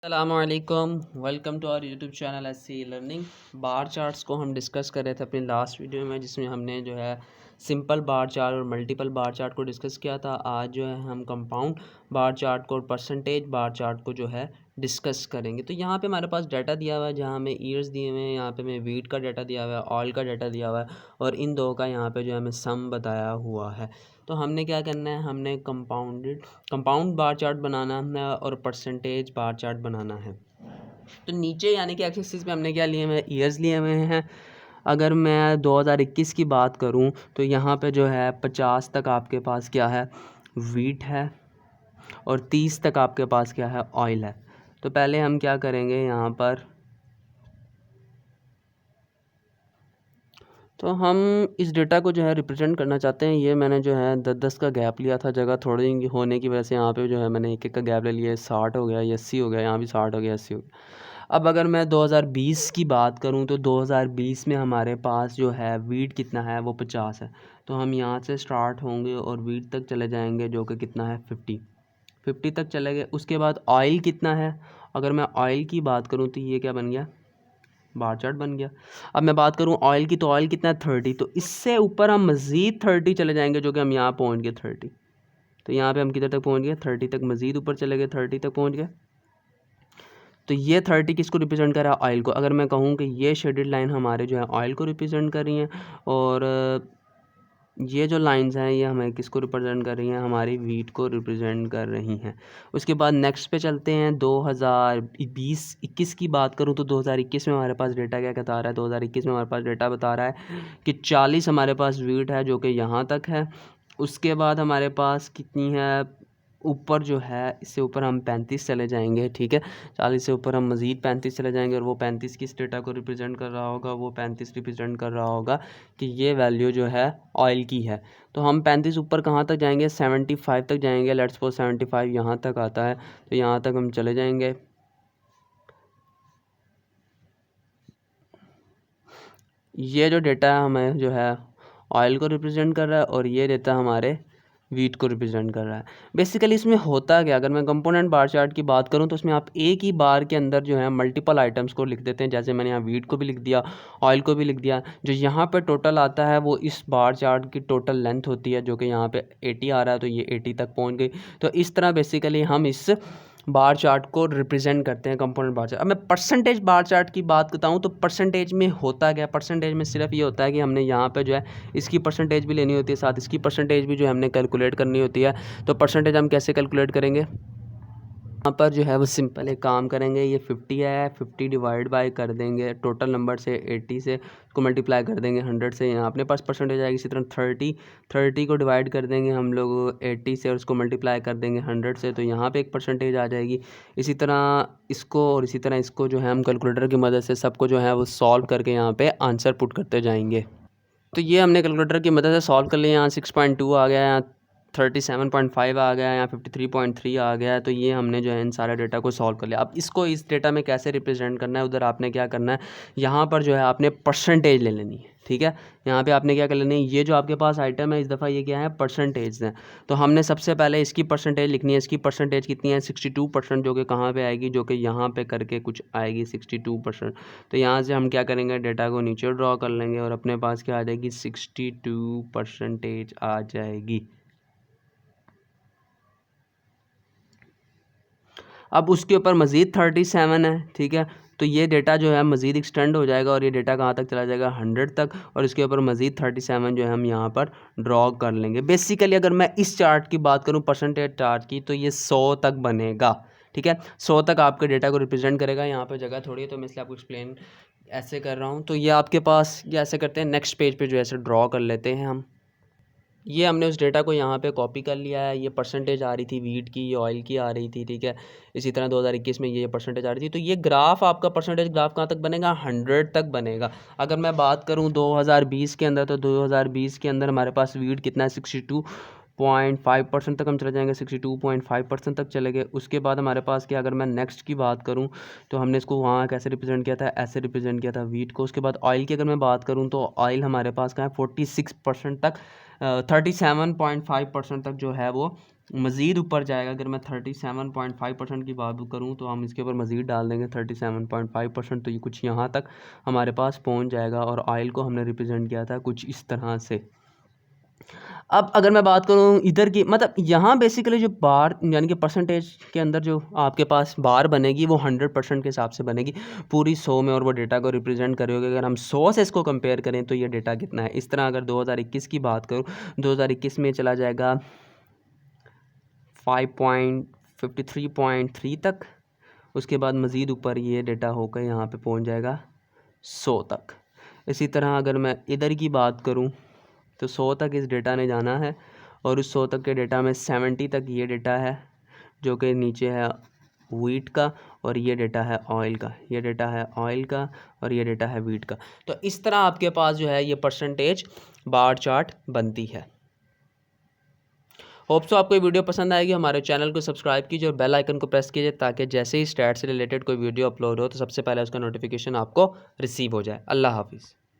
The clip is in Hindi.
अस्सलामुअलैकुम, welcome to our YouTube channel SC learning. Bar charts को हम डिस्कस कर रहे थे अपनी लास्ट वीडियो में, जिसमें हमने जो है सिंपल बार चार्ट और मल्टीपल बार चार्ट को डिस्कस किया था। आज जो है हम कंपाउंड बार चार्ट को और परसेंटेज बार चार्ट को जो है डिस्कस करेंगे। तो यहाँ पे हमारे पास डाटा दिया हुआ है, जहाँ हमें ईयर्स दिए हुए हैं, यहाँ पे हमें वीट का डाटा दिया हुआ है, ऑयल का डाटा दिया हुआ है और इन दो का यहाँ पे जो है हमें सम बताया हुआ है। तो हमने क्या करना है, हमने कंपाउंड बार चार्ट बनाना है और परसेंटेज बार चार्ट बनाना है। तो नीचे यानी कि एक्सिस पे हमने क्या लिए हुए, ईयर्स लिए हुए हैं। अगर मैं 2021 की बात करूं तो यहाँ पे जो है 50 तक आपके पास क्या है, वीट है और 30 तक आपके पास क्या है, ऑयल है। तो पहले हम क्या करेंगे यहाँ पर, तो हम इस डेटा को जो है रिप्रेजेंट करना चाहते हैं। ये मैंने जो है 10-10 का गैप लिया था, जगह थोड़ी होने की वजह से यहाँ पे जो है मैंने एक एक का गैप ले लिया। 60 हो गया, 80 हो गया, यहाँ भी 60 हो गया, 80 हो गया। अब अगर मैं 2020 की बात करूँ तो 2020 में हमारे पास जो है वीट कितना है, वो 50 है। तो हम यहाँ से स्टार्ट होंगे और वीट तक चले जाएंगे, जो कि कितना है 50 तक चले गए। उसके बाद ऑयल कितना है, अगर मैं ऑयल की बात करूँ तो ये क्या बन गया, बार चार्ट बन गया। अब मैं बात करूं ऑयल की, तो ऑयल कितना है 30। तो इससे ऊपर हम मज़ीद 30 चले जाएंगे, जो कि हम यहाँ पहुंच गए 30। तो यहाँ पे हम किधर तक पहुंच गए, 30 तक, मज़ीद ऊपर चले गए, 30 तक पहुंच गए। तो ये 30 किसको रिप्रेजेंट कर रहा है, ऑयल को। अगर मैं कहूँ कि ये शेडेड लाइन हमारे जो है ऑयल को रिप्रेजेंट कर रही हैं और ये जो लाइंस हैं ये हमें किसको रिप्रेजेंट कर रही हैं, हमारी वीट को रिप्रेजेंट कर रही हैं। उसके बाद नेक्स्ट पे चलते हैं। 2020-21 की बात करूं तो 2021 में हमारे पास डेटा क्या बता रहा है, 2021 में हमारे पास डेटा बता रहा है कि 40 हमारे पास वीट है, जो कि यहाँ तक है। उसके बाद हमारे पास कितनी है, ऊपर जो है, इससे ऊपर हम 35 चले जाएंगे, ठीक है। 40 से ऊपर हम मज़ीद 35 चले जाएंगे और वो 35 किस डेटा को रिप्रेजेंट कर रहा होगा, वो 35 रिप्रेजेंट कर रहा होगा कि ये वैल्यू जो है ऑयल की है। तो हम 35 ऊपर कहाँ तक जाएंगे, 75 तक जाएंगे। लेट्स सपोज 75 यहाँ तक आता है, तो यहाँ तक हम चले जाएंगे। ये जो डेटा है हमें जो है ऑयल को रिप्रेजेंट कर रहा है और ये डेटा हमारे वीट को रिप्रेजेंट कर रहा है। बेसिकली इसमें होता क्या, अगर मैं कंपोनेंट बार चार्ट की बात करूं तो उसमें आप एक ही बार के अंदर जो है मल्टीपल आइटम्स को लिख देते हैं। जैसे मैंने यहाँ वीट को भी लिख दिया, ऑयल को भी लिख दिया। जो यहाँ पे टोटल आता है वो इस बार चार्ट की टोटल लेंथ होती है, जो कि यहाँ पे 80 आ रहा है, तो ये 80 तक पहुँच गई। तो इस तरह बेसिकली हम इस बार चार्ट को रिप्रेजेंट करते हैं, कंपोनेंट बार चार्ट। अब मैं परसेंटेज बार चार्ट की बात करता हूँ तो परसेंटेज में होता क्या, परसेंटेज में सिर्फ ये होता है कि हमने यहाँ पे जो है इसकी परसेंटेज भी लेनी होती है, साथ इसकी परसेंटेज भी जो है हमने कैलकुलेट करनी होती है। तो परसेंटेज हम कैसे कैलकुलेट करेंगे, यहाँ पर जो है वो सिंपल एक काम करेंगे। ये 50 है, 50 डिवाइड बाय कर देंगे टोटल नंबर से, 80 से, उसको मल्टीप्लाई कर देंगे 100 से, यहाँ अपने पास परसेंटेज आएगी। इसी तरह 30 को डिवाइड कर देंगे हम लोग 80 से और उसको मल्टीप्लाई कर देंगे 100 से, तो यहाँ पे एक परसेंटेज आ जाएगी। इसी तरह इसको और इसी तरह इसको जो है हम कैलकुलेटर की मदद से सबको जो है वो सॉल्व करके यहाँ पे आंसर पुट करते जाएंगे। तो ये हमने कैलकुलेटर की मदद से सॉल्व कर लिया। यहाँ 6.2 आ गया, यहाँ 37.5 आ गया, यहाँ 53.3 आ गया है। तो ये हमने जो है इन सारे डेटा को सॉल्व कर लिया। अब इसको इस डेटा में कैसे रिप्रेजेंट करना है, उधर आपने क्या करना है, यहाँ पर जो है आपने परसेंटेज ले लेनी है, ठीक है। यहाँ पे आपने क्या कर लेनी है, ये जो आपके पास आइटम है इस दफ़ा ये क्या है, परसेंटेज है। तो हमने सबसे पहले इसकी परसेंटेज लिखनी है। इसकी परसेंटेज कितनी है, 62%, जो कि कहाँ पे आएगी, जो कि यहाँ पे करके कुछ आएगी 62%। तो यहाँ से हम क्या करेंगे, डेटा को नीचे ड्रॉ कर लेंगे और अपने पास क्या आ जाएगी, 62% आ जाएगी। अब उसके ऊपर मज़ीद 37 है, ठीक है। तो ये डेटा जो है मज़ीद एक्सटेंड हो जाएगा और ये डेटा कहाँ तक चला जाएगा, 100 तक, और इसके ऊपर मज़ीद 37 जो है हम यहाँ पर ड्रॉ कर लेंगे। बेसिकली अगर मैं इस चार्ट की बात करूँ, परसेंटेज चार्ट की, तो ये 100 तक बनेगा, ठीक है। 100 तक आपके डेटा को रिप्रेजेंट करेगा। यहाँ पर जगह थोड़ी है तो मैं इसलिए आपको एक्सप्लेन ऐसे कर रहा हूँ। तो ये आपके पास ये ऐसे करते हैं, नेक्स्ट पेज पर जो ऐसे ड्रॉ कर लेते हैं हम। ये हमने उस डेटा को यहाँ पे कॉपी कर लिया है। ये परसेंटेज आ रही थी वीट की, ये ऑयल की आ रही थी, ठीक है। इसी तरह 2021 में ये परसेंटेज आ रही थी। तो ये ग्राफ आपका परसेंटेज ग्राफ कहाँ तक बनेगा, 100 तक बनेगा। अगर मैं बात करूँ 2020 के अंदर, तो 2020 के अंदर हमारे पास वीट कितना है, 62.5% तक हम चले जाएंगे, 62.5% तक चले गए। उसके बाद हमारे पास क्या, अगर मैं नेक्स्ट की बात करूं तो हमने इसको वहाँ कैसे रिप्रेजेंट किया था, ऐसे रिप्रेजेंट किया था वीट को। उसके बाद ऑयल की अगर मैं बात करूं तो ऑयल हमारे पास कहाँ है, 46% तक, 37.5% तक जो है वो मज़ीद ऊपर जाएगा। अगर मैं 37.5% की बात करूँ तो हम इसके ऊपर मज़ीद डाल देंगे 37.5%, तो ये कुछ यहाँ तक हमारे पास पहुँच जाएगा। और ऑयल को हमने रिप्रेजेंट किया था कुछ इस तरह से। अब अगर मैं बात करूँ इधर की, मतलब यहाँ बेसिकली जो बार यानी कि परसेंटेज के अंदर जो आपके पास बार बनेगी वो 100% के हिसाब से बनेगी पूरी 100 में, और वो डेटा को रिप्रेजेंट करेगी। अगर हम 100 से इसको कंपेयर करें तो ये डेटा कितना है। इस तरह अगर 2021 की बात करूँ, 2021 में चला जाएगा 5.53.3 तक। उसके बाद मज़ीद ऊपर ये डेटा होकर यहाँ पे पहुँच जाएगा 100 तक। इसी तरह अगर मैं इधर की बात करूँ तो 100 तक इस डेटा ने जाना है, और उस 100 तक के डेटा में 70 तक ये डेटा है जो कि नीचे है वीट का, और ये डेटा है ऑयल का, ये डेटा है ऑयल का, और ये डेटा है वीट का। तो इस तरह आपके पास जो है ये परसेंटेज बार चार्ट बनती है। होप सो आपको ये वीडियो पसंद आएगी। हमारे चैनल को सब्सक्राइब कीजिए और बेल आइकन को प्रेस कीजिए, ताकि जैसे ही स्टैट से रिलेटेड कोई वीडियो अपलोड हो तो सबसे पहले उसका नोटिफिकेशन आपको रिसीव हो जाए। अल्लाह हाफिज़।